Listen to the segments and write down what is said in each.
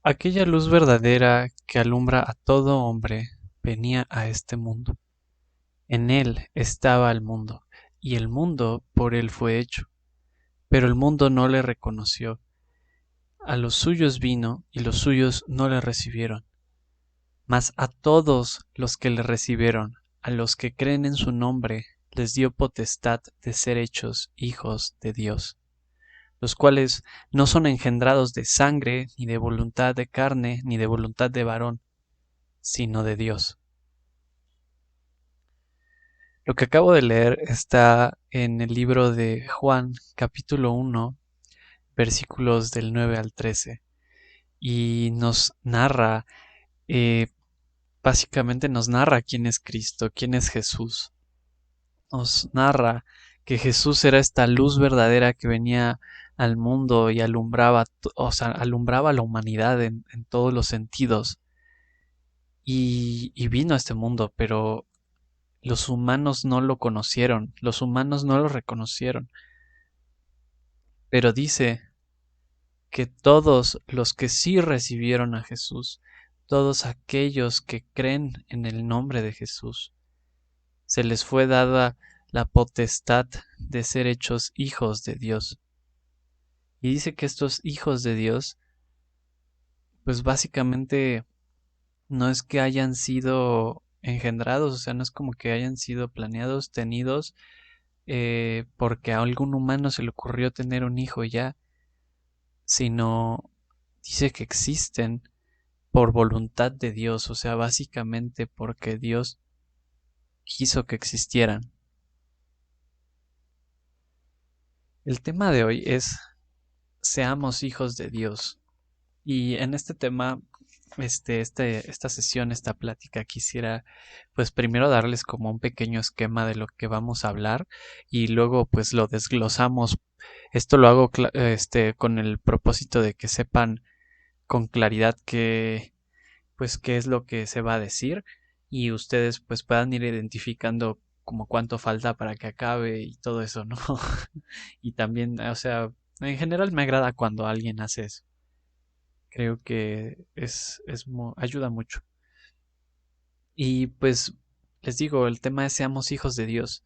Aquella luz verdadera que alumbra a todo hombre venía a este mundo. En él estaba el mundo, y el mundo por él fue hecho. Pero el mundo no le reconoció. A los suyos vino, y los suyos no le recibieron. Mas a todos los que le recibieron, a los que creen en su nombre, les dio potestad de ser hechos hijos de Dios, los cuales no son engendrados de sangre, ni de voluntad de carne, ni de voluntad de varón, sino de Dios. Lo que acabo de leer está en el libro de Juan, capítulo 1, versículos del 9 al 13, y nos narra, eh, básicamente nos narra quién es Cristo, quién es Jesús. Nos narra que Jesús era esta luz verdadera que venía al mundo y alumbraba, o sea, alumbraba a la humanidad en todos los sentidos. Y vino a este mundo, pero los humanos no lo conocieron, los humanos no lo reconocieron. Pero dice que todos los que sí recibieron a Jesús, todos aquellos que creen en el nombre de Jesús, se les fue dada la potestad de ser hechos hijos de Dios. Y dice que estos hijos de Dios, pues básicamente no es que hayan sido engendrados, o sea, no es como que hayan sido planeados, tenidos, porque a algún humano se le ocurrió tener un hijo ya, sino dice que existen por voluntad de Dios, o sea, básicamente porque Dios quiso que existieran. El tema de hoy es seamos hijos de Dios. Y en este tema, esta sesión, esta plática, quisiera pues primero darles como un pequeño esquema de lo que vamos a hablar y luego pues lo desglosamos. Esto lo hago con el propósito de que sepan con claridad pues qué es lo que se va a decir y ustedes pues puedan ir identificando como cuánto falta para que acabe y todo eso, ¿no? Y también, o sea, en general me agrada cuando alguien hace eso. Creo que ayuda mucho. Y pues les digo, el tema es seamos hijos de Dios.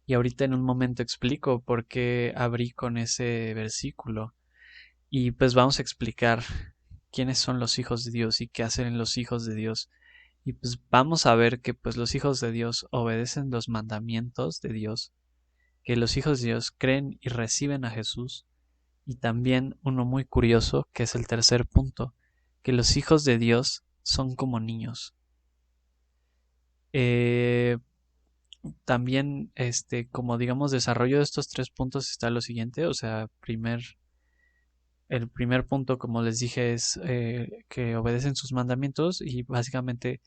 Y ahorita en un momento explico por qué abrí con ese versículo. Y pues vamos a explicar quiénes son los hijos de Dios y qué hacen los hijos de Dios. Y pues vamos a ver que pues los hijos de Dios obedecen los mandamientos de Dios, que los hijos de Dios creen y reciben a Jesús. Y también uno muy curioso, que es el tercer punto, que los hijos de Dios son como niños. Eh, También, como digamos, desarrollo de estos tres puntos está lo siguiente, o sea, el primer punto, como les dije, es que obedecen sus mandamientos y básicamente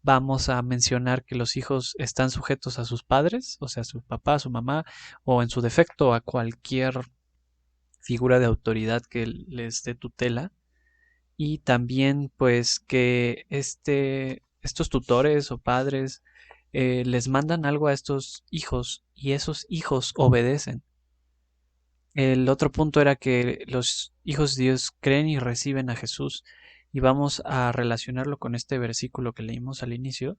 vamos a mencionar que los hijos están sujetos a sus padres, o sea, a su papá, a su mamá, o en su defecto a cualquier figura de autoridad que les dé tutela. Y también pues que estos tutores o padres les mandan algo a estos hijos y esos hijos obedecen. El otro punto era que los hijos de Dios creen y reciben a Jesús y vamos a relacionarlo con este versículo que leímos al inicio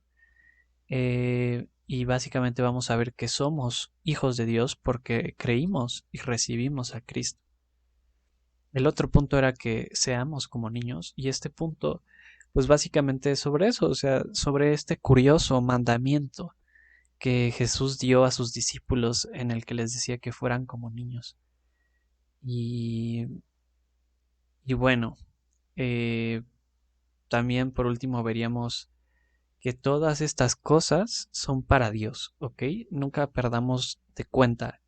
y básicamente vamos a ver que somos hijos de Dios porque creímos y recibimos a Cristo. El otro punto era que seamos como niños y este punto pues básicamente es sobre eso, o sea, sobre este curioso mandamiento que Jesús dio a sus discípulos en el que les decía que fueran como niños. Y, y bueno, eh, también por último veríamos que todas estas cosas son para Dios, ¿ok? Nunca perdamos de cuenta,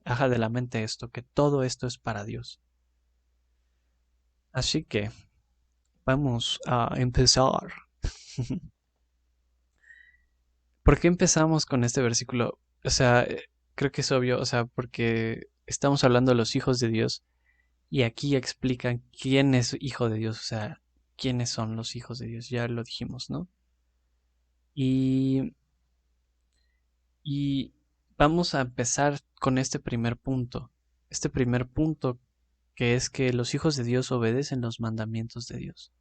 haga de la mente esto, que todo esto es para Dios. Así que vamos a empezar. ¿Por qué empezamos con este versículo? O sea, creo que es obvio, o sea, porque estamos hablando de los hijos de Dios y aquí explican quién es hijo de Dios, o sea, quiénes son los hijos de Dios, ya lo dijimos, ¿no? Y, y vamos a empezar con este primer punto que es que los hijos de Dios obedecen los mandamientos de Dios.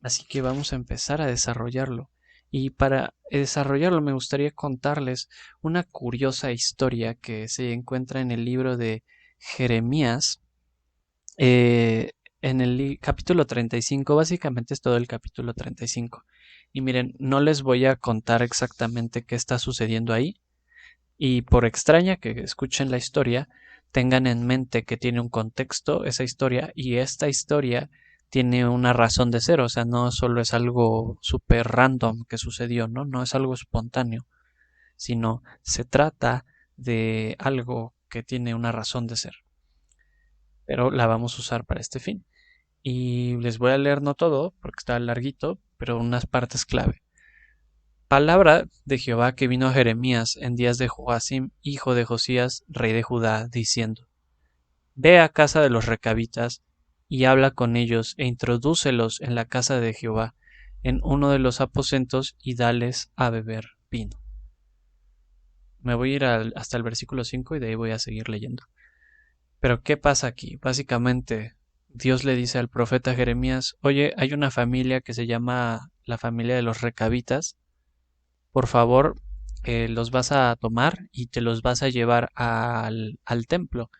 Así que vamos a empezar a desarrollarlo. Y para desarrollarlo me gustaría contarles una curiosa historia que se encuentra en el libro de Jeremías, en el capítulo 35, básicamente es todo el capítulo 35. Y miren, no les voy a contar exactamente qué está sucediendo ahí. Y por extraña que escuchen la historia, tengan en mente que tiene un contexto esa historia, y esta historia tiene una razón de ser, o sea, no solo es algo súper random que sucedió, ¿no? No es algo espontáneo, sino se trata de algo que tiene una razón de ser. Pero la vamos a usar para este fin. Y les voy a leer no todo, porque está larguito, pero unas partes clave. Palabra de Jehová que vino a Jeremías en días de Joacim, hijo de Josías, rey de Judá, diciendo: Ve a casa de los recabitas y habla con ellos e introdúcelos en la casa de Jehová, en uno de los aposentos, y dales a beber vino. Me voy a ir hasta el versículo 5 y de ahí voy a seguir leyendo. Pero ¿qué pasa aquí? Básicamente, Dios le dice al profeta Jeremías: oye, hay una familia que se llama la familia de los recabitas. Por favor, los vas a tomar y te los vas a llevar al templo.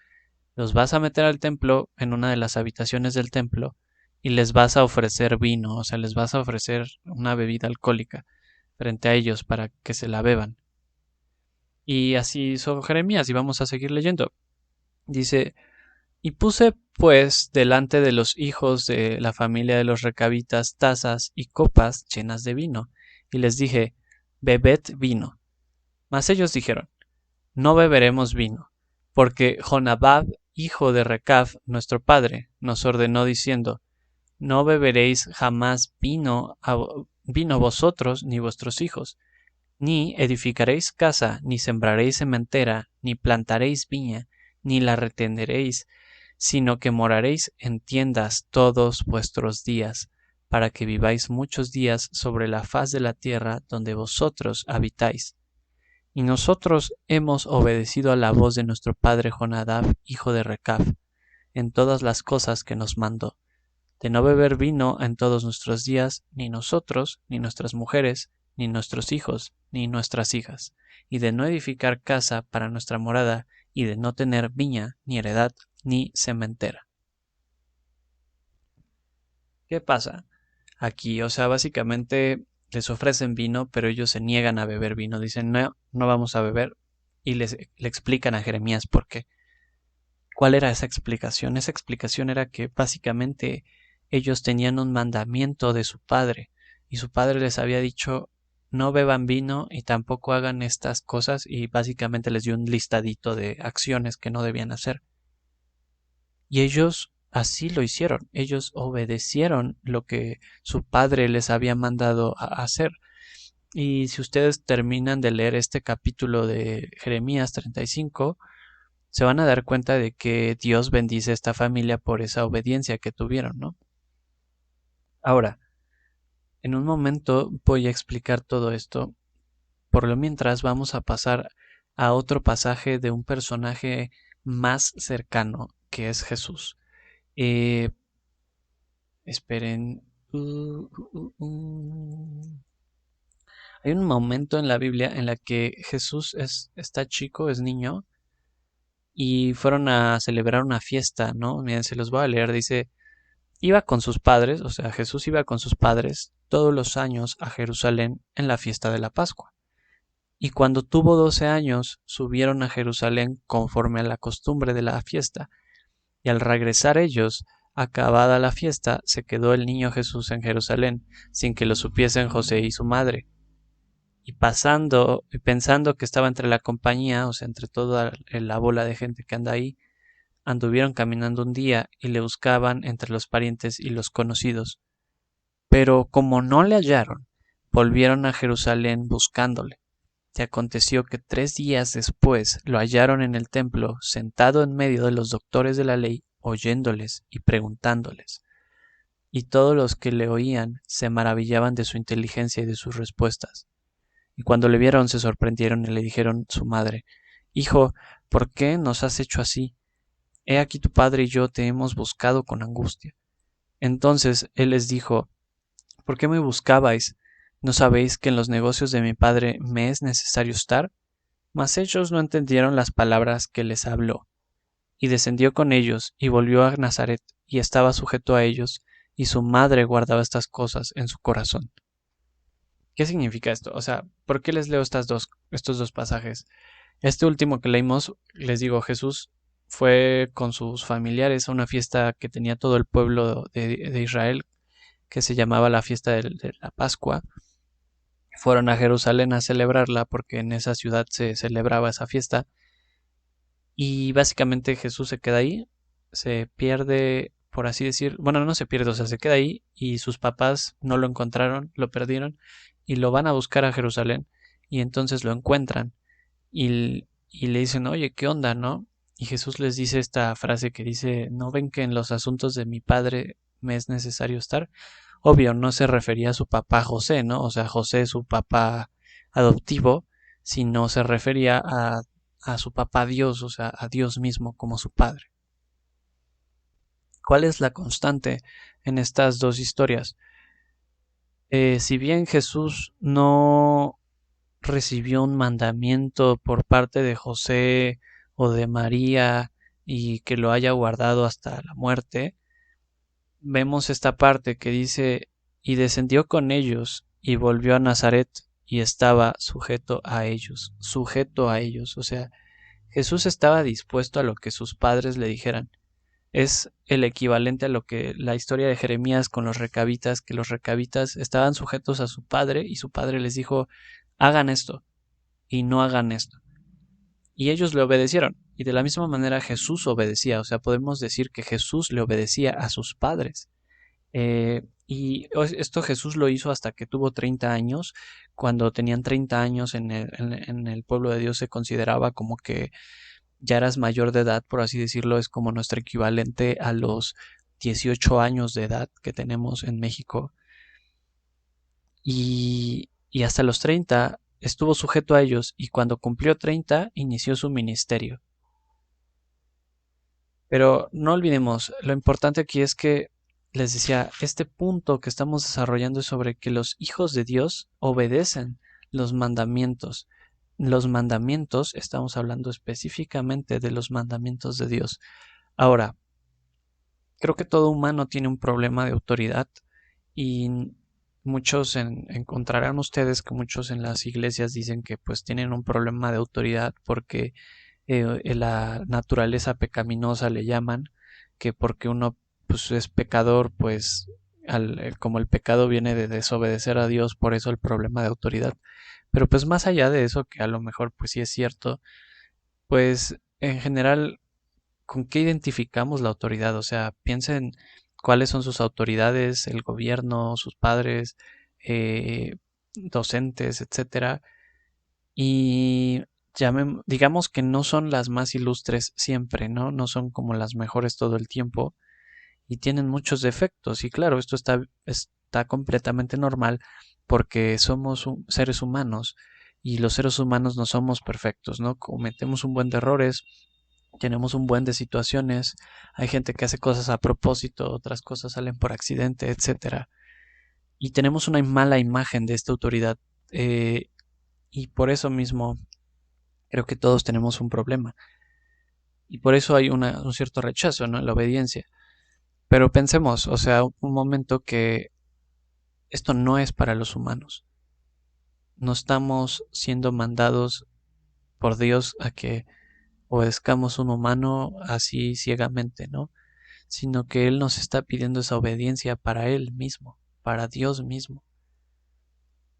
Los vas a meter al templo, en una de las habitaciones del templo, y les vas a ofrecer vino, o sea, les vas a ofrecer una bebida alcohólica frente a ellos para que se la beban. Y así hizo Jeremías, y vamos a seguir leyendo. Dice: y puse pues delante de los hijos de la familia de los recabitas tazas y copas llenas de vino, y les dije: bebed vino. Mas ellos dijeron: no beberemos vino, porque Jonadab, hijo de Recab, nuestro padre, nos ordenó diciendo: no beberéis jamás vino vosotros ni vuestros hijos, ni edificaréis casa, ni sembraréis sementera, ni plantaréis viña, ni la retenderéis, sino que moraréis en tiendas todos vuestros días, para que viváis muchos días sobre la faz de la tierra donde vosotros habitáis. Y nosotros hemos obedecido a la voz de nuestro padre Jonadab, hijo de Recab, en todas las cosas que nos mandó, de no beber vino en todos nuestros días, ni nosotros, ni nuestras mujeres, ni nuestros hijos, ni nuestras hijas, y de no edificar casa para nuestra morada, y de no tener viña, ni heredad, ni sementera. ¿Qué pasa aquí? O sea, básicamente les ofrecen vino, pero ellos se niegan a beber vino. Dicen: no, no vamos a beber. Y le explican a Jeremías por qué. ¿Cuál era esa explicación? Esa explicación era que básicamente ellos tenían un mandamiento de su padre, y su padre les había dicho: no beban vino y tampoco hagan estas cosas, y básicamente les dio un listadito de acciones que no debían hacer. Y ellos así lo hicieron, ellos obedecieron lo que su padre les había mandado a hacer. Y si ustedes terminan de leer este capítulo de Jeremías 35, se van a dar cuenta de que Dios bendice a esta familia por esa obediencia que tuvieron, ¿no? Ahora, en un momento voy a explicar todo esto. Por lo mientras vamos a pasar a otro pasaje de un personaje más cercano, que es Jesús. Esperen. Hay un momento en la Biblia en la que Jesús está chico, es niño, y fueron a celebrar una fiesta, ¿no? Miren, se los voy a leer. Dice: iba con sus padres, o sea, Jesús iba con sus padres todos los años a Jerusalén en la fiesta de la Pascua. Y cuando tuvo 12 años, subieron a Jerusalén conforme a la costumbre de la fiesta. Y al regresar ellos, acabada la fiesta, se quedó el niño Jesús en Jerusalén, sin que lo supiesen José y su madre. Y pensando que estaba entre la compañía, o sea, entre toda la bola de gente que anda ahí, anduvieron caminando un día y le buscaban entre los parientes y los conocidos. Pero como no le hallaron, volvieron a Jerusalén buscándole. Y aconteció que 3 días después lo hallaron en el templo, sentado en medio de los doctores de la ley, oyéndoles y preguntándoles. Y todos los que le oían se maravillaban de su inteligencia y de sus respuestas. Y cuando le vieron se sorprendieron y le dijeron su madre: Hijo, ¿por qué nos has hecho así? He aquí tu padre y yo te hemos buscado con angustia. Entonces él les dijo, ¿por qué me buscabais? ¿No sabéis que en los negocios de mi padre me es necesario estar? Mas ellos no entendieron las palabras que les habló. Y descendió con ellos, y volvió a Nazaret, y estaba sujeto a ellos, y su madre guardaba estas cosas en su corazón. ¿Qué significa esto? O sea, ¿por qué les leo estos dos pasajes? Este último que leímos, les digo, Jesús fue con sus familiares a una fiesta que tenía todo el pueblo de Israel, que se llamaba la fiesta de la Pascua. Fueron a Jerusalén a celebrarla porque en esa ciudad se celebraba esa fiesta. Y básicamente Jesús se queda ahí, se pierde, por así decir, bueno, no se pierde, o sea, se queda ahí y sus papás no lo encontraron, lo perdieron y lo van a buscar a Jerusalén y entonces lo encuentran y le dicen, oye, ¿qué onda, no? Y Jesús les dice esta frase que dice, ¿no ven que en los asuntos de mi padre me es necesario estar? Obvio, no se refería a su papá José, ¿no? O sea, José, su papá adoptivo, sino se refería a su papá Dios, o sea, a Dios mismo como su padre. ¿Cuál es la constante en estas dos historias? Si bien Jesús no recibió un mandamiento por parte de José o de María y que lo haya guardado hasta la muerte, vemos esta parte que dice, y descendió con ellos y volvió a Nazaret y estaba sujeto a ellos, o sea, Jesús estaba dispuesto a lo que sus padres le dijeran. Es el equivalente a lo que la historia de Jeremías con los recabitas, que los recabitas estaban sujetos a su padre y su padre les dijo, hagan esto y no hagan esto. Y ellos le obedecieron. Y de la misma manera Jesús obedecía, o sea, podemos decir que Jesús le obedecía a sus padres. Y esto Jesús lo hizo hasta que tuvo 30 años. Cuando tenían 30 años en el pueblo de Dios se consideraba como que ya eras mayor de edad, por así decirlo, es como nuestro equivalente a los 18 años de edad que tenemos en México. Y hasta los 30 estuvo sujeto a ellos y cuando cumplió 30 inició su ministerio. Pero no olvidemos, lo importante aquí es que, les decía, este punto que estamos desarrollando es sobre que los hijos de Dios obedecen los mandamientos. Los mandamientos, estamos hablando específicamente de los mandamientos de Dios. Ahora, creo que todo humano tiene un problema de autoridad y encontrarán ustedes que muchos en las iglesias dicen que pues tienen un problema de autoridad porque la naturaleza pecaminosa le llaman, que porque uno pues es pecador, pues como el pecado viene de desobedecer a Dios, por eso el problema de autoridad. Pero pues más allá de eso, que a lo mejor pues sí es cierto, pues en general, ¿con qué identificamos la autoridad? O sea, piensen cuáles son sus autoridades, el gobierno, sus padres, eh, docentes, etcétera. Y digamos que no son las más ilustres siempre, ¿no? No son como las mejores todo el tiempo y tienen muchos defectos. Y claro, esto está completamente normal porque somos seres humanos y los seres humanos no somos perfectos, ¿no? Cometemos un buen de errores, tenemos un buen de situaciones, hay gente que hace cosas a propósito, otras cosas salen por accidente, etcétera. Y tenemos una mala imagen de esta autoridad. Y por eso mismo creo que todos tenemos un problema. Y por eso hay un cierto rechazo, ¿no? En la obediencia. Pero pensemos, o sea, un momento que esto no es para los humanos. No estamos siendo mandados por Dios a que obedezcamos un humano así ciegamente, ¿no? Sino que Él nos está pidiendo esa obediencia para Él mismo, para Dios mismo.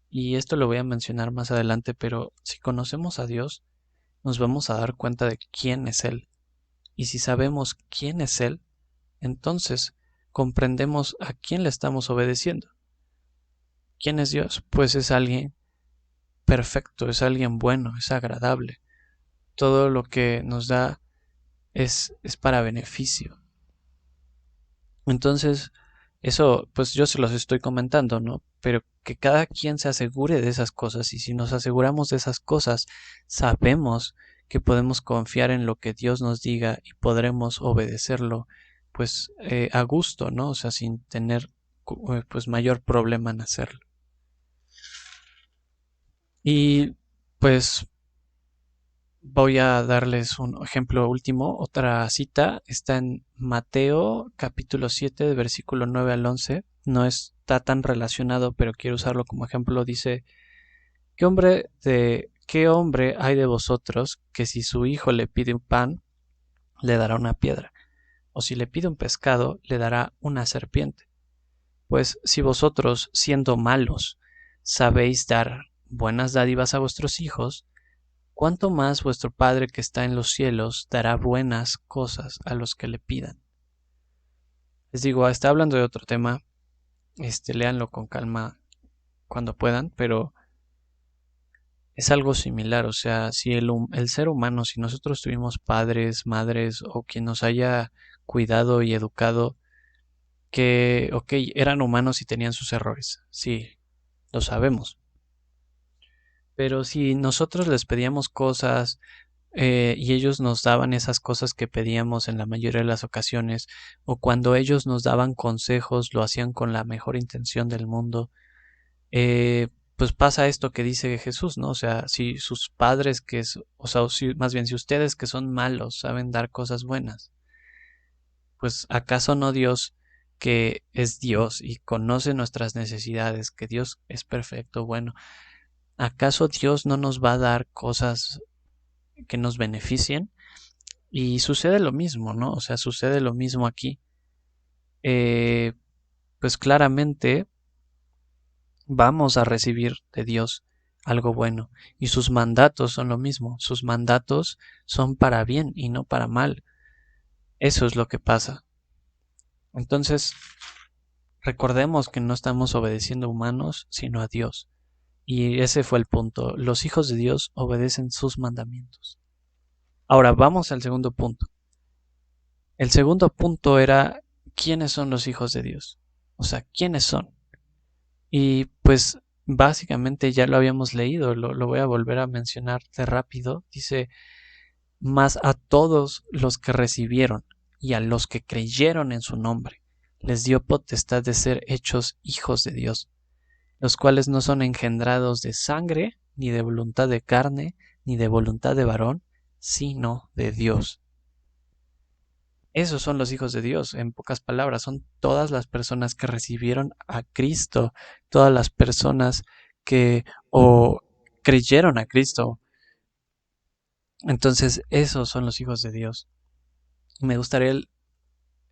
Y esto lo voy a mencionar más adelante, pero si conocemos a Dios, nos vamos a dar cuenta de quién es Él. Y si sabemos quién es Él, entonces comprendemos a quién le estamos obedeciendo. ¿Quién es Dios? Pues es alguien perfecto, es alguien bueno, es agradable. Todo lo que nos da es para beneficio. Entonces, eso, pues yo se los estoy comentando, ¿no? Pero que cada quien se asegure de esas cosas y si nos aseguramos de esas cosas, sabemos que podemos confiar en lo que Dios nos diga y podremos obedecerlo pues a gusto, ¿no? O sea, sin tener pues mayor problema en hacerlo. Y pues voy a darles un ejemplo último. Otra cita está en Mateo capítulo 7, de versículo 9 al 11. No está tan relacionado, pero quiero usarlo como ejemplo. Dice, ¿qué hombre hay de vosotros que si su hijo le pide un pan, le dará una piedra? O si le pide un pescado, le dará una serpiente. Pues si vosotros, siendo malos, sabéis dar buenas dádivas a vuestros hijos, ¿cuánto más vuestro Padre que está en los cielos dará buenas cosas a los que le pidan? Les digo, está hablando de otro tema, léanlo con calma cuando puedan, pero es algo similar. O sea, si el ser humano, si nosotros tuvimos padres, madres o quien nos haya cuidado y educado, que, ok, eran humanos y tenían sus errores, sí, lo sabemos. Pero si nosotros les pedíamos cosas y ellos nos daban esas cosas que pedíamos en la mayoría de las ocasiones, o cuando ellos nos daban consejos, lo hacían con la mejor intención del mundo, pues pasa esto que dice Jesús, ¿no? O sea, si sus padres o sea, más bien si ustedes que son malos saben dar cosas buenas, pues ¿acaso no Dios, que es Dios y conoce nuestras necesidades, que Dios es perfecto, bueno, ¿acaso Dios no nos va a dar cosas que nos beneficien? Y sucede lo mismo, ¿no? O sea, sucede lo mismo aquí. Pues claramente vamos a recibir de Dios algo bueno. Y sus mandatos son lo mismo. Sus mandatos son para bien y no para mal. Eso es lo que pasa. Entonces, recordemos que no estamos obedeciendo a humanos, sino a Dios. Y ese fue el punto. Los hijos de Dios obedecen sus mandamientos. Ahora vamos al segundo punto. El segundo punto era quiénes son los hijos de Dios. O sea, quiénes son. Y pues básicamente ya lo habíamos leído, lo voy a volver a mencionar de rápido. Dice, mas a todos los que recibieron y a los que creyeron en su nombre, les dio potestad de ser hechos hijos de Dios, los cuales no son engendrados de sangre, ni de voluntad de carne, ni de voluntad de varón, sino de Dios. Esos son los hijos de Dios, en pocas palabras, son todas las personas que recibieron a Cristo, todas las personas que o creyeron a Cristo. Entonces, esos son los hijos de Dios. Me gustaría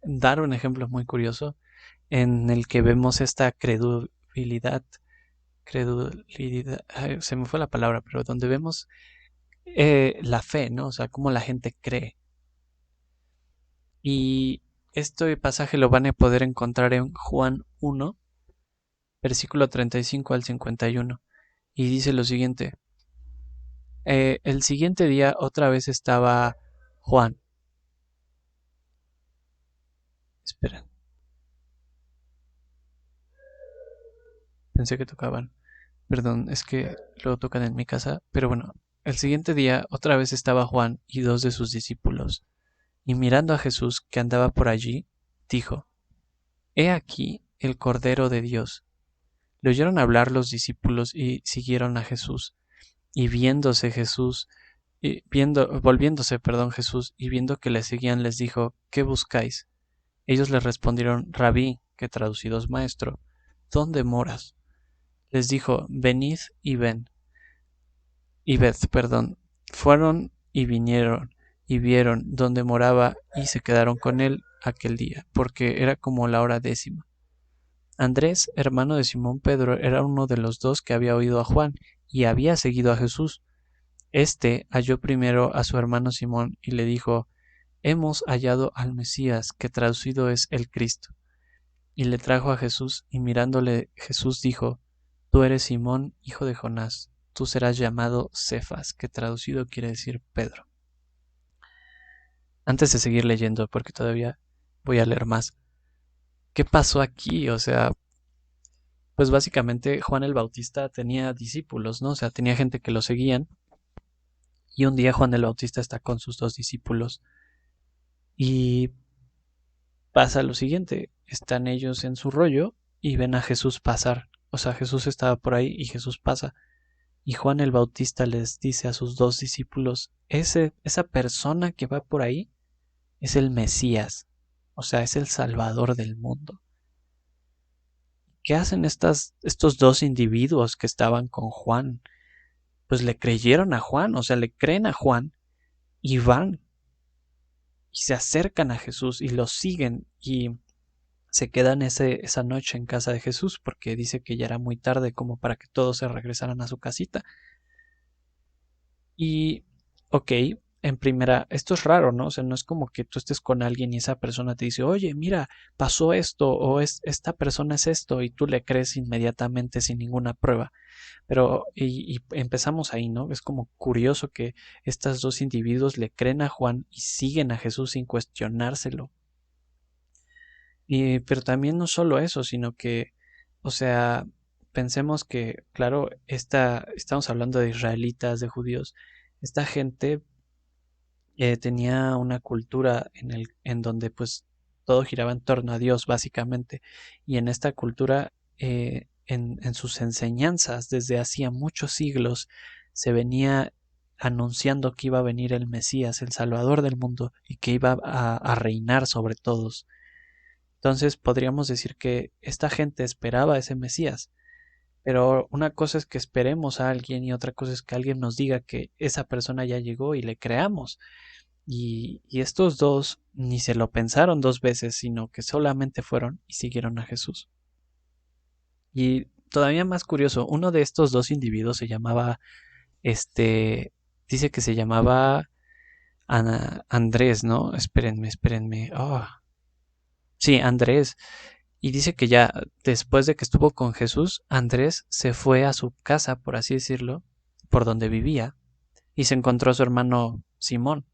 dar un ejemplo muy curioso en el que vemos esta credulidad, se me fue la palabra, pero donde vemos la fe, ¿no? O sea, cómo la gente cree. Y este pasaje lo van a poder encontrar en Juan 1, versículo 35 al 51. Y dice lo siguiente. El siguiente día otra vez estaba Juan. Espera, pensé que tocaban. Perdón, es que luego tocan en mi casa. Pero bueno, el siguiente día otra vez estaba Juan y dos de sus discípulos. Y mirando a Jesús que andaba por allí, dijo, He aquí el Cordero de Dios. Le oyeron hablar los discípulos y siguieron a Jesús. Y volviéndose, Jesús, y viendo que le seguían, les dijo, ¿qué buscáis? Ellos le respondieron, Rabí, que traducido es maestro, ¿dónde moras? Les dijo, venid y ved. Fueron y vinieron, y vieron dónde moraba, y se quedaron con él aquel día, porque era como la hora 10. Andrés, hermano de Simón Pedro, era uno de los dos que había oído a Juan, y había seguido a Jesús. Este halló primero a su hermano Simón, y le dijo, Hemos hallado al Mesías, que traducido es el Cristo. Y le trajo a Jesús, y mirándole Jesús dijo, Tú eres Simón, hijo de Jonás, tú serás llamado Cefas, que traducido quiere decir Pedro. Antes de seguir leyendo, porque todavía voy a leer más, ¿qué pasó aquí? O sea, pues básicamente Juan el Bautista tenía discípulos, ¿no? O sea, tenía gente que lo seguían, Y un día Juan el Bautista está con sus dos discípulos y pasa lo siguiente, están ellos en su rollo y ven a Jesús pasar. O sea, Jesús estaba por ahí y Jesús pasa. Y Juan el Bautista les dice a sus dos discípulos, esa persona que va por ahí es el Mesías, o sea, es el Salvador del mundo. ¿Qué hacen estos dos individuos que estaban con Juan? Pues le creyeron a Juan, o sea, le creen a Juan y van y se acercan a Jesús y lo siguen y se quedan esa noche en casa de Jesús porque dice que ya era muy tarde como para que todos se regresaran a su casita. Y, ok, en primera, esto es raro, ¿no? O sea, no es como que tú estés con alguien y esa persona te dice, oye, mira, pasó esto o esta persona es esto y tú le crees inmediatamente sin ninguna prueba. Pero, y empezamos ahí, ¿no? Es como curioso que estos dos individuos le creen a Juan y siguen a Jesús sin cuestionárselo. Pero también no solo eso, sino que, o sea, pensemos que, claro, estamos hablando de israelitas, de judíos, esta gente tenía una cultura en donde pues todo giraba en torno a Dios, básicamente, y en esta cultura, en sus enseñanzas, desde hacía muchos siglos, se venía anunciando que iba a venir el Mesías, el Salvador del mundo, y que iba a reinar sobre todos. Entonces podríamos decir que esta gente esperaba a ese Mesías, pero una cosa es que esperemos a alguien y otra cosa es que alguien nos diga que esa persona ya llegó y le creamos. Y estos dos ni se lo pensaron dos veces, sino que solamente fueron y siguieron a Jesús. Y todavía más curioso, uno de estos dos individuos se llamaba, dice que se llamaba Andrés, ¿no? Espérenme. Oh, sí, Andrés. Y dice que ya después de que estuvo con Jesús, Andrés se fue a su casa, por así decirlo, por donde vivía, y se encontró a su hermano Simón.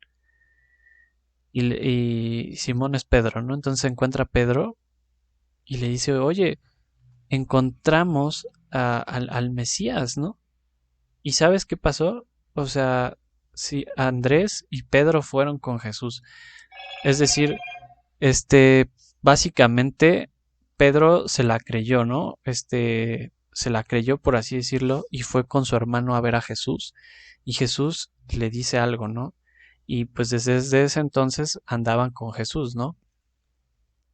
Y Simón es Pedro, ¿no? Entonces se encuentra a Pedro y le dice, oye, encontramos al Mesías, ¿no? ¿Y sabes qué pasó? O sea, si Andrés y Pedro fueron con Jesús. Es decir, básicamente Pedro se la creyó, ¿no? Se la creyó, por así decirlo, y fue con su hermano a ver a Jesús. Y Jesús le dice algo, ¿no? Y pues desde ese entonces andaban con Jesús, ¿no?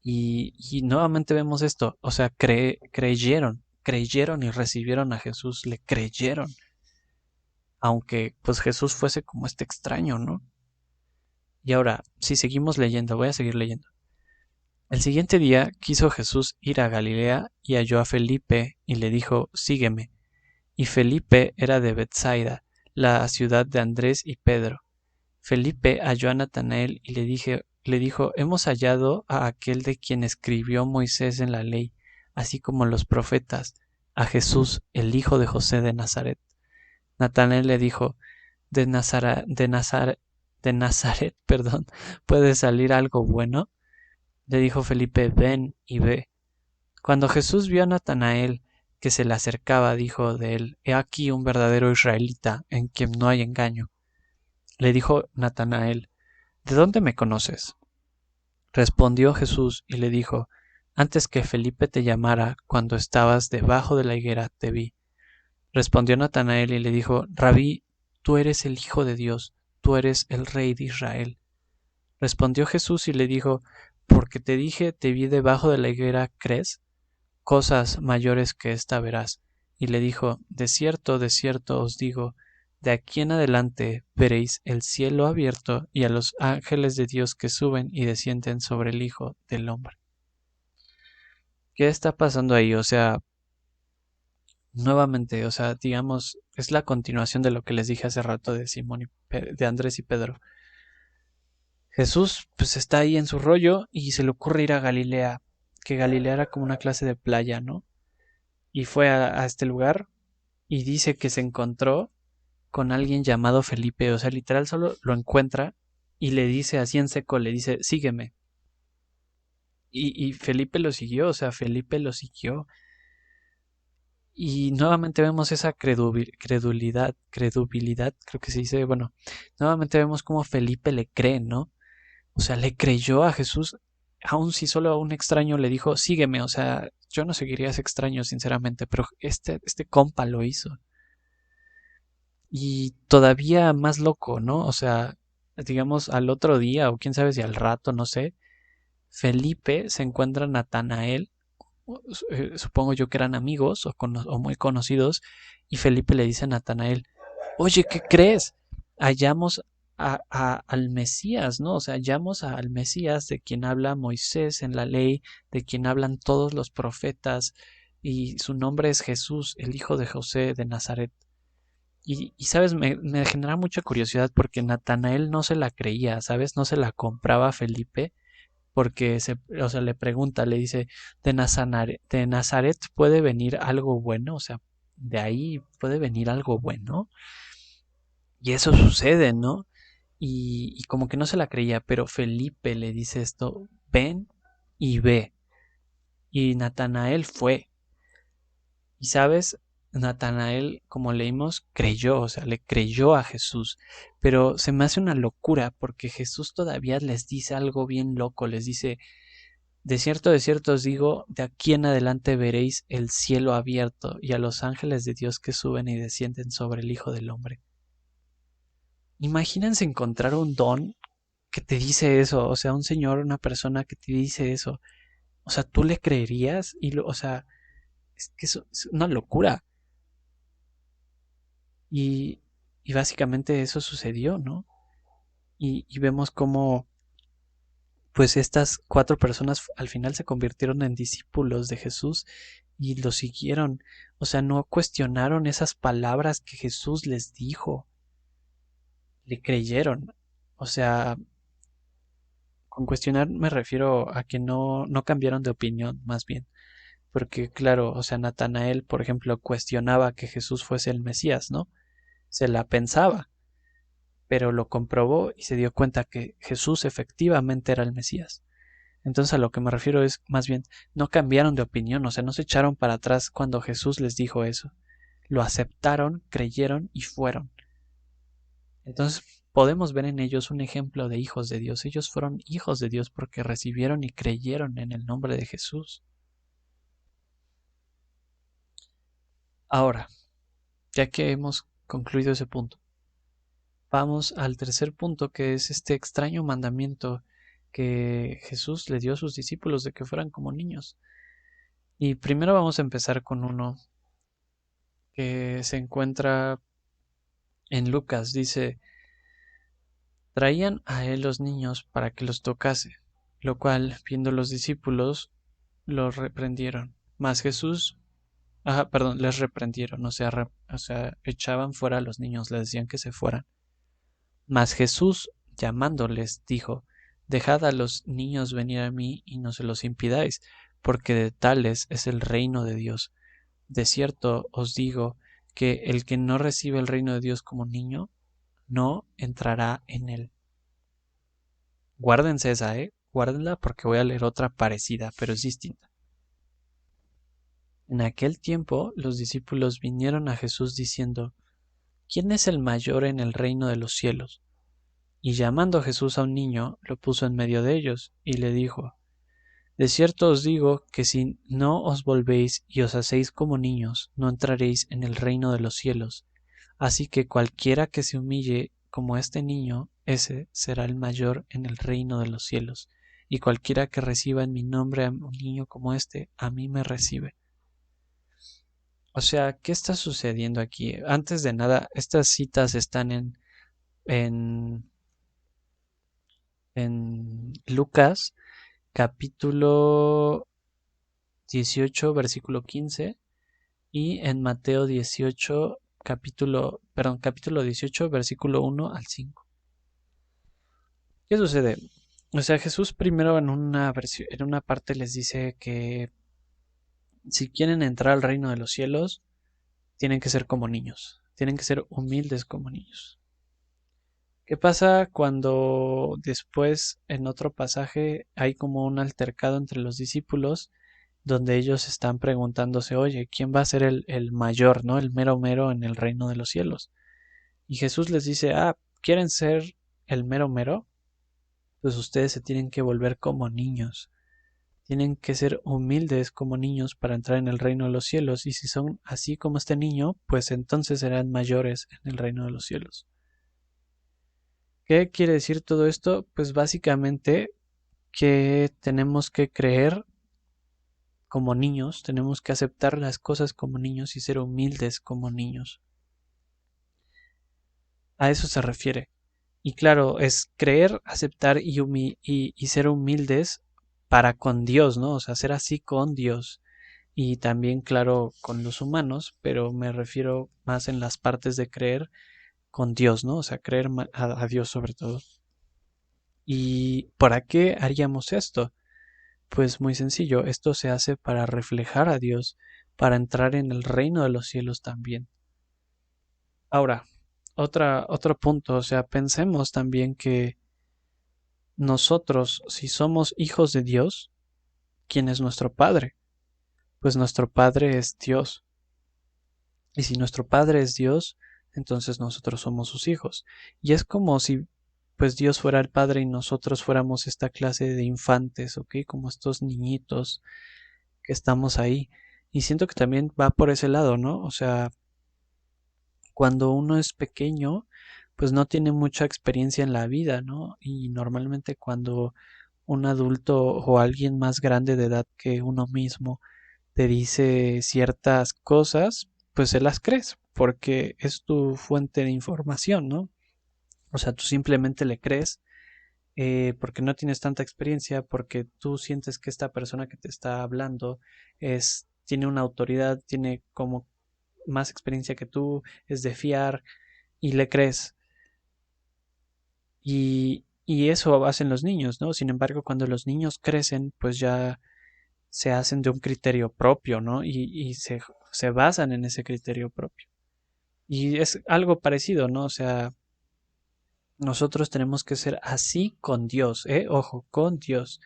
Y nuevamente vemos esto, o sea, creyeron y recibieron a Jesús, le creyeron, aunque pues Jesús fuese como este extraño, ¿no? Y ahora, si seguimos leyendo, voy a seguir leyendo. El siguiente día quiso Jesús ir a Galilea y halló a Felipe y le dijo, sígueme. Y Felipe era de Bethsaida, la ciudad de Andrés y Pedro. Felipe halló a Natanael y le dijo, hemos hallado a aquel de quien escribió Moisés en la ley, así como los profetas, a Jesús, el hijo de José de Nazaret. Natanael le dijo, de Nazaret, perdón, ¿puede salir algo bueno? Le dijo Felipe, ven y ve. Cuando Jesús vio a Natanael que se le acercaba, dijo de él, he aquí un verdadero israelita en quien no hay engaño. Le dijo Natanael, ¿de dónde me conoces? Respondió Jesús y le dijo, antes que Felipe te llamara, cuando estabas debajo de la higuera, te vi. Respondió Natanael y le dijo, Rabí, tú eres el Hijo de Dios, tú eres el Rey de Israel. Respondió Jesús y le dijo, porque te dije, te vi debajo de la higuera, ¿crees? Cosas mayores que esta verás. Y le dijo, de cierto os digo, de aquí en adelante veréis el cielo abierto y a los ángeles de Dios que suben y descienden sobre el Hijo del Hombre. ¿Qué está pasando ahí? O sea, nuevamente, o sea, digamos, es la continuación de lo que les dije hace rato de Simón de Andrés y Pedro. Jesús pues está ahí en su rollo y se le ocurre ir a Galilea, que Galilea era como una clase de playa, ¿no? Y fue a este lugar y dice que se encontró con alguien llamado Felipe, o sea, literal solo lo encuentra y le dice así en seco, le dice, sígueme. Y Felipe lo siguió, o sea, Felipe lo siguió. Y nuevamente vemos esa credulidad, creo que se dice, bueno, nuevamente vemos cómo Felipe le cree, ¿no? O sea, le creyó a Jesús, aun si solo a un extraño le dijo, sígueme, o sea, yo no seguiría a ese extraño, sinceramente, pero este compa lo hizo. Y todavía más loco, ¿no? O sea, digamos, al otro día, o quién sabe si al rato, no sé, Felipe se encuentra a Natanael, supongo yo que eran amigos o muy conocidos, y Felipe le dice a Natanael, oye, ¿qué crees? Hallamos al Mesías, ¿no? O sea, hallamos al Mesías de quien habla Moisés en la ley, de quien hablan todos los profetas, y su nombre es Jesús, el hijo de José de Nazaret. Y sabes, me genera mucha curiosidad porque Natanael no se la creía, ¿sabes? No se la compraba a Felipe porque o sea, le pregunta, le dice, ¿de Nazaret puede venir algo bueno? O sea, de ahí puede venir algo bueno. Y eso sucede, ¿no? Y como que no se la creía, pero Felipe le dice esto, ven y ve. Y Natanael fue. Y sabes, Natanael, como leímos, creyó, o sea, le creyó a Jesús. Pero se me hace una locura porque Jesús todavía les dice algo bien loco, les dice, de cierto os digo, de aquí en adelante veréis el cielo abierto y a los ángeles de Dios que suben y descienden sobre el Hijo del Hombre. Imagínense encontrar un don que te dice eso, o sea, un señor, una persona que te dice eso. O sea, ¿tú le creerías? O sea, es que es una locura. Y, y básicamente eso sucedió, ¿no? Y vemos cómo, pues estas cuatro personas al final se convirtieron en discípulos de Jesús y lo siguieron. O sea, no cuestionaron esas palabras que Jesús les dijo, le creyeron. O sea, con cuestionar me refiero a que no cambiaron de opinión, más bien. Porque, claro, o sea, Natanael, por ejemplo, cuestionaba que Jesús fuese el Mesías, ¿no? Se la pensaba, pero lo comprobó y se dio cuenta que Jesús efectivamente era el Mesías. Entonces a lo que me refiero es más bien, no cambiaron de opinión, o sea, no se echaron para atrás cuando Jesús les dijo eso. Lo aceptaron, creyeron y fueron. Entonces podemos ver en ellos un ejemplo de hijos de Dios. Ellos fueron hijos de Dios porque recibieron y creyeron en el nombre de Jesús. Ahora, ya que hemos concluido ese punto, vamos al tercer punto, que es este extraño mandamiento que Jesús le dio a sus discípulos de que fueran como niños. Y primero vamos a empezar con uno que se encuentra en Lucas. Dice, traían a él los niños para que los tocase, lo cual, viendo los discípulos, los reprendieron. Mas Jesús, perdón, les reprendieron, o sea, echaban fuera a los niños, les decían que se fueran. Mas Jesús, llamándoles, dijo, dejad a los niños venir a mí y no se los impidáis, porque de tales es el reino de Dios. De cierto os digo que el que no recibe el reino de Dios como niño, no entrará en él. Guárdense esa, guárdenla porque voy a leer otra parecida, pero es distinta. En aquel tiempo los discípulos vinieron a Jesús diciendo, ¿quién es el mayor en el reino de los cielos? Y llamando Jesús a un niño, lo puso en medio de ellos, y le dijo, de cierto os digo que si no os volvéis y os hacéis como niños, no entraréis en el reino de los cielos. Así que cualquiera que se humille como este niño, ese será el mayor en el reino de los cielos. Y cualquiera que reciba en mi nombre a un niño como este, a mí me recibe. O sea, ¿qué está sucediendo aquí? Antes de nada, estas citas están en, en Lucas capítulo 18, versículo 15 y en Mateo 18, capítulo 18, versículo 1 al 5. ¿Qué sucede? O sea, Jesús primero en una parte les dice que si quieren entrar al reino de los cielos, tienen que ser como niños, tienen que ser humildes como niños. ¿Qué pasa cuando después en otro pasaje hay como un altercado entre los discípulos donde ellos están preguntándose, oye, ¿quién va a ser el mayor, ¿no? El mero mero en el reino de los cielos. Y Jesús les dice, ¿quieren ser el mero mero? Pues ustedes se tienen que volver como niños. Tienen que ser humildes como niños para entrar en el reino de los cielos. Y si son así como este niño, pues entonces serán mayores en el reino de los cielos. ¿Qué quiere decir todo esto? Pues básicamente que tenemos que creer como niños, tenemos que aceptar las cosas como niños y ser humildes como niños. A eso se refiere. Y claro, es creer, aceptar y ser humildes para con Dios, ¿no? O sea, ser así con Dios. Y también, claro, con los humanos, pero me refiero más en las partes de creer con Dios, ¿no? O sea, creer a Dios sobre todo. ¿Y para qué haríamos esto? Pues muy sencillo, esto se hace para reflejar a Dios, para entrar en el reino de los cielos también. Ahora, otro punto, o sea, pensemos también que nosotros, si somos hijos de Dios, ¿quién es nuestro Padre? Pues nuestro Padre es Dios. Y si nuestro Padre es Dios, entonces nosotros somos sus hijos. Y es como si pues Dios fuera el Padre y nosotros fuéramos esta clase de infantes, ¿ok? Como estos niñitos que estamos ahí. Y siento que también va por ese lado, ¿no? O sea, cuando uno es pequeño, pues no tiene mucha experiencia en la vida, ¿no? Y normalmente cuando un adulto o alguien más grande de edad que uno mismo te dice ciertas cosas, pues se las crees, porque es tu fuente de información, ¿no? O sea, tú simplemente le crees porque no tienes tanta experiencia, porque tú sientes que esta persona que te está hablando tiene una autoridad, tiene como más experiencia que tú, es de fiar y le crees. Y eso hacen los niños, ¿no? Sin embargo, cuando los niños crecen, pues ya se hacen de un criterio propio, ¿no? Se basan en ese criterio propio. Y es algo parecido, ¿no? O sea, nosotros tenemos que ser así con Dios, ¿eh? Ojo, con Dios,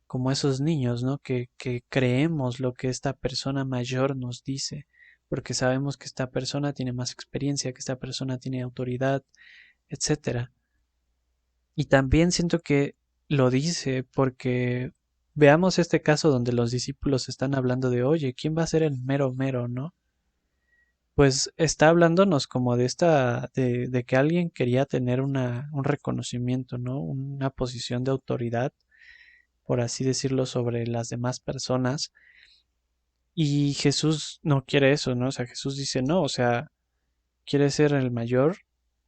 como esos niños, ¿no? Que creemos lo que esta persona mayor nos dice, porque sabemos que esta persona tiene más experiencia, que esta persona tiene autoridad, etcétera. Y también siento que lo dice porque veamos este caso donde los discípulos están hablando de, oye, ¿quién va a ser el mero mero, no? Pues está hablándonos como de que alguien quería tener un reconocimiento, ¿no? Una posición de autoridad, por así decirlo, sobre las demás personas. Y Jesús no quiere eso, ¿no? O sea, Jesús dice, no, o sea, quiere ser el mayor,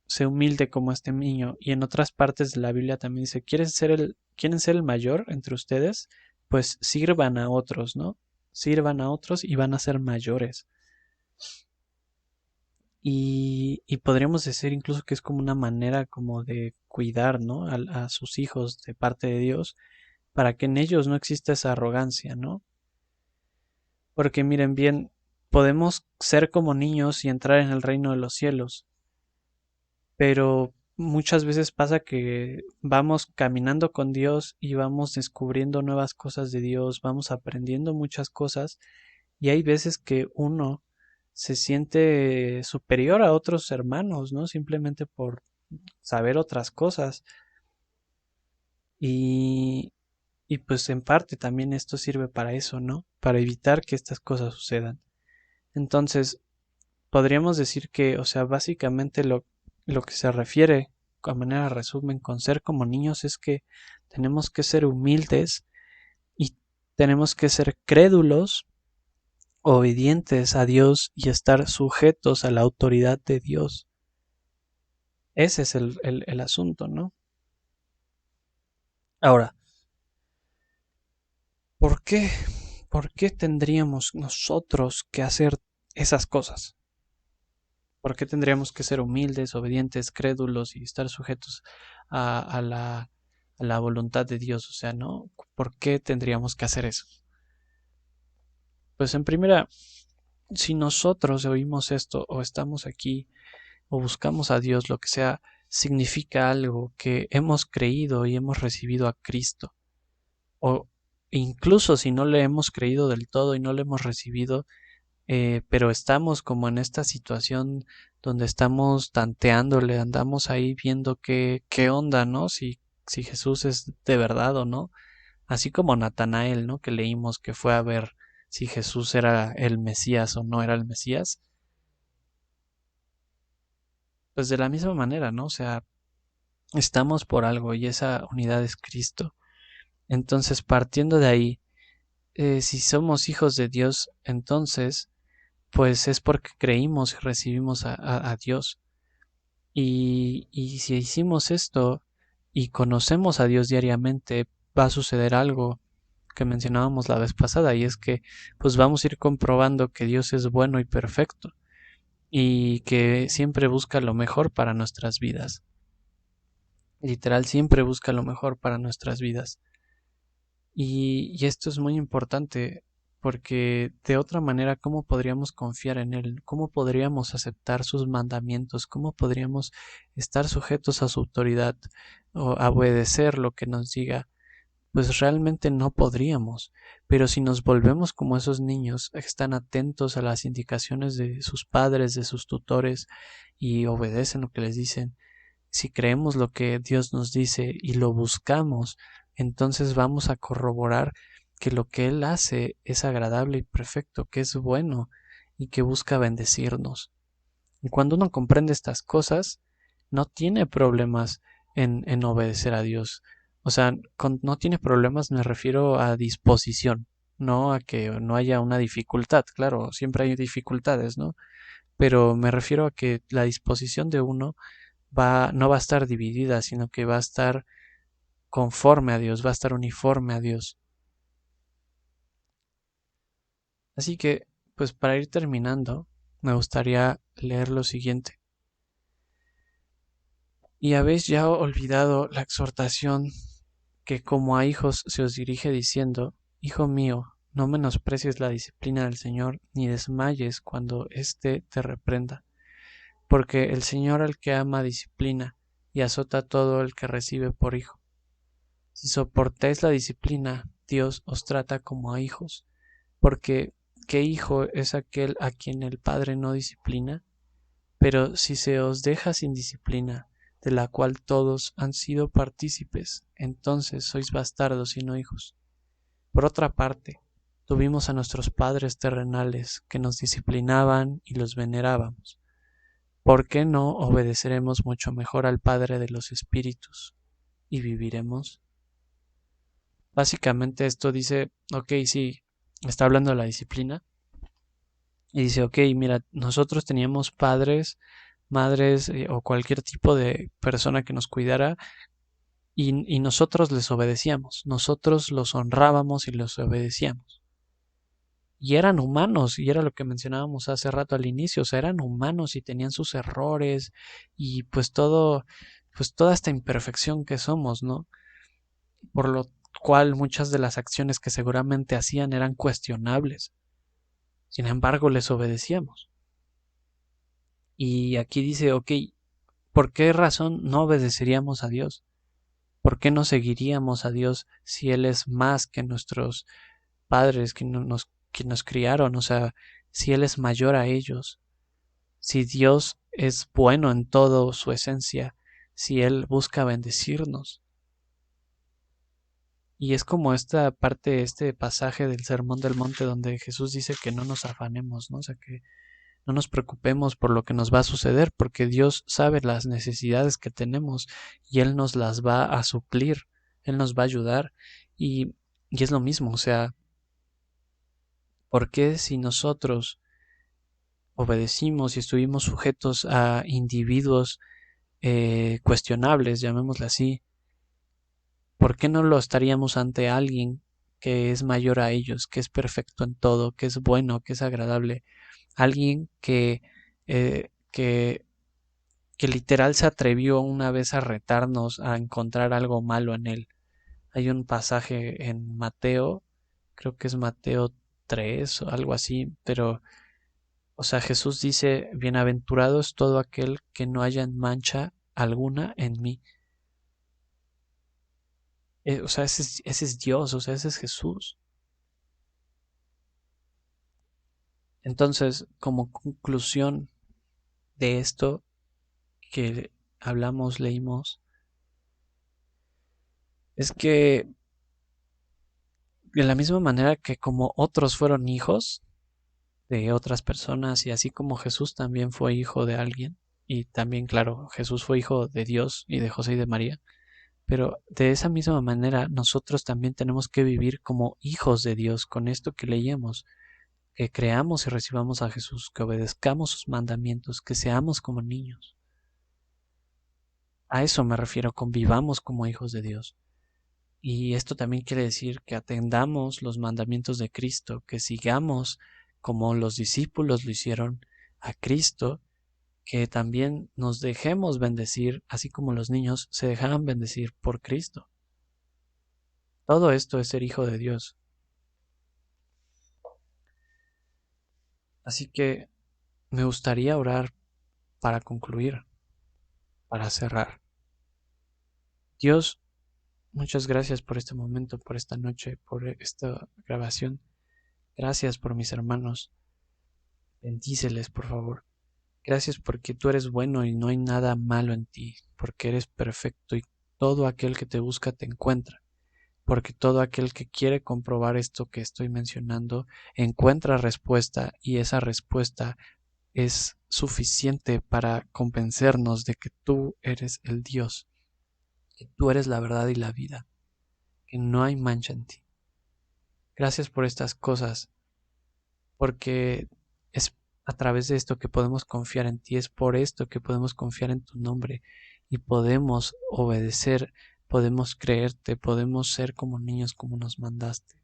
sé humilde como este niño. Y en otras partes de la Biblia también dice, quieren ser el mayor entre ustedes? Pues sirvan a otros, ¿no? Sirvan a otros y van a ser mayores. Y podríamos decir incluso que es como una manera como de cuidar, ¿no? A sus hijos de parte de Dios, para que en ellos no exista esa arrogancia, ¿no? Porque miren bien, podemos ser como niños y entrar en el reino de los cielos, pero muchas veces pasa que vamos caminando con Dios y vamos descubriendo nuevas cosas de Dios, vamos aprendiendo muchas cosas y hay veces que uno se siente superior a otros hermanos, ¿no? Simplemente por saber otras cosas y, y pues en parte también esto sirve para eso, ¿no? Para evitar que estas cosas sucedan. Entonces, podríamos decir que, o sea, básicamente lo que se refiere, a manera de resumen, con ser como niños es que tenemos que ser humildes y tenemos que ser crédulos, obedientes a Dios y estar sujetos a la autoridad de Dios. Ese es el asunto, ¿no? Ahora, ¿por qué? ¿Por qué tendríamos nosotros que hacer esas cosas? ¿Por qué tendríamos que ser humildes, obedientes, crédulos y estar sujetos a, a la, a la voluntad de Dios? O sea, ¿no? ¿Por qué tendríamos que hacer eso? Pues en primera, si nosotros oímos esto o estamos aquí o buscamos a Dios, lo que sea, significa algo que hemos creído y hemos recibido a Cristo. O incluso si no le hemos creído del todo y no le hemos recibido, pero estamos como en esta situación donde estamos tanteándole, andamos ahí viendo qué onda, ¿no? Si Jesús es de verdad o no, así como Natanael, ¿no? Que leímos que fue a ver si Jesús era el Mesías o no era el Mesías, pues de la misma manera, ¿no? O sea, estamos por algo y esa unidad es Cristo. Entonces, partiendo de ahí, si somos hijos de Dios, entonces, pues es porque creímos y recibimos a Dios. Y si hicimos esto y conocemos a Dios diariamente, va a suceder algo que mencionábamos la vez pasada, y es que pues vamos a ir comprobando que Dios es bueno y perfecto y que siempre busca lo mejor para nuestras vidas. Literal, siempre busca lo mejor para nuestras vidas. Y esto es muy importante porque de otra manera, ¿cómo podríamos confiar en Él? ¿Cómo podríamos aceptar sus mandamientos? ¿Cómo podríamos estar sujetos a su autoridad o a obedecer lo que nos diga? Pues realmente no podríamos. Pero si nos volvemos como esos niños que están atentos a las indicaciones de sus padres, de sus tutores y obedecen lo que les dicen, si creemos lo que Dios nos dice y lo buscamos, entonces vamos a corroborar que lo que Él hace es agradable y perfecto, que es bueno y que busca bendecirnos. Y cuando uno comprende estas cosas, no tiene problemas en obedecer a Dios. O sea, no tiene problemas me refiero a disposición, no a que no haya una dificultad. Claro, siempre hay dificultades, ¿no? Pero me refiero a que la disposición de uno no va a estar dividida, sino que va a estar conforme a Dios, va a estar uniforme a Dios. Así que, pues para ir terminando, me gustaría leer lo siguiente. Y habéis ya olvidado la exhortación que como a hijos se os dirige diciendo, Hijo mío, no menosprecies la disciplina del Señor, ni desmayes cuando éste te reprenda, porque el Señor al que ama disciplina y azota a todo el que recibe por hijo. Si soportáis la disciplina, Dios os trata como a hijos, porque ¿qué hijo es aquel a quien el Padre no disciplina? Pero si se os deja sin disciplina, de la cual todos han sido partícipes, entonces sois bastardos y no hijos. Por otra parte, tuvimos a nuestros padres terrenales que nos disciplinaban y los venerábamos. ¿Por qué no obedeceremos mucho mejor al Padre de los Espíritus y viviremos? Básicamente esto dice, ok, sí, está hablando de la disciplina, y dice, ok, mira, nosotros teníamos padres, madres o cualquier tipo de persona que nos cuidara y nosotros les obedecíamos, nosotros los honrábamos y los obedecíamos. Y eran humanos, y era lo que mencionábamos hace rato al inicio, o sea, eran humanos y tenían sus errores y pues toda esta imperfección que somos, ¿no? Por lo cual muchas de las acciones que seguramente hacían eran cuestionables. Sin embargo, les obedecíamos. Y aquí dice, ok, ¿por qué razón no obedeceríamos a Dios? ¿Por qué no seguiríamos a Dios si Él es más que nuestros padres que nos criaron? O sea, si Él es mayor a ellos, si Dios es bueno en todo su esencia, si Él busca bendecirnos. Y es como esta parte, este pasaje del Sermón del Monte donde Jesús dice que no nos afanemos, ¿no? O sea, que no nos preocupemos por lo que nos va a suceder, porque Dios sabe las necesidades que tenemos y Él nos las va a suplir, Él nos va a ayudar. Y es lo mismo, o sea, ¿por qué si nosotros obedecimos y estuvimos sujetos a individuos cuestionables, llamémosle así, ¿por qué no lo estaríamos ante alguien que es mayor a ellos, que es perfecto en todo, que es bueno, que es agradable? Alguien eh, que que literal se atrevió una vez a retarnos a encontrar algo malo en él. Hay un pasaje en Mateo, creo que es Mateo 3 o algo así, pero, o sea, Jesús dice, bienaventurado es todo aquel que no haya mancha alguna en mí. O sea, ese es Dios, o sea, ese es Jesús. Entonces, como conclusión de esto que hablamos, leímos, es que de la misma manera que como otros fueron hijos de otras personas y así como Jesús también fue hijo de alguien, y también, claro, Jesús fue hijo de Dios y de José y de María, pero de esa misma manera nosotros también tenemos que vivir como hijos de Dios con esto que leíamos, que creamos y recibamos a Jesús, que obedezcamos sus mandamientos, que seamos como niños. A eso me refiero, convivamos como hijos de Dios. Y esto también quiere decir que atendamos los mandamientos de Cristo, que sigamos como los discípulos lo hicieron a Cristo, que también nos dejemos bendecir, así como los niños se dejaban bendecir por Cristo. Todo esto es ser hijo de Dios. Así que me gustaría orar para concluir, para cerrar. Dios, muchas gracias por este momento, por esta noche, por esta grabación. Gracias por mis hermanos. Bendíceles, por favor. Gracias porque tú eres bueno y no hay nada malo en ti, porque eres perfecto y todo aquel que te busca te encuentra, porque todo aquel que quiere comprobar esto que estoy mencionando encuentra respuesta y esa respuesta es suficiente para convencernos de que tú eres el Dios, que tú eres la verdad y la vida, que no hay mancha en ti. Gracias por estas cosas, porque es a través de esto que podemos confiar en ti, es por esto que podemos confiar en tu nombre y podemos obedecer, podemos creerte, podemos ser como niños como nos mandaste,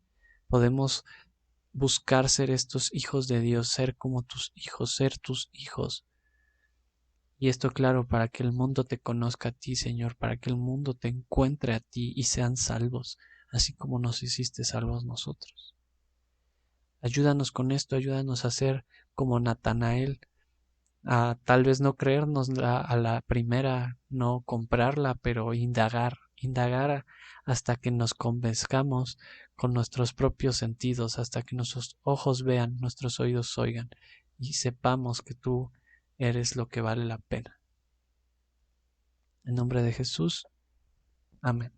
podemos buscar ser estos hijos de Dios, ser como tus hijos, ser tus hijos. Y esto, claro, para que el mundo te conozca a ti, Señor, para que el mundo te encuentre a ti y sean salvos, así como nos hiciste salvos nosotros. Ayúdanos con esto, ayúdanos a ser como Natanael, a tal vez no creernos a la primera, no comprarla, pero indagar hasta que nos convenzcamos con nuestros propios sentidos, hasta que nuestros ojos vean, nuestros oídos oigan y sepamos que tú eres lo que vale la pena. En nombre de Jesús, amén.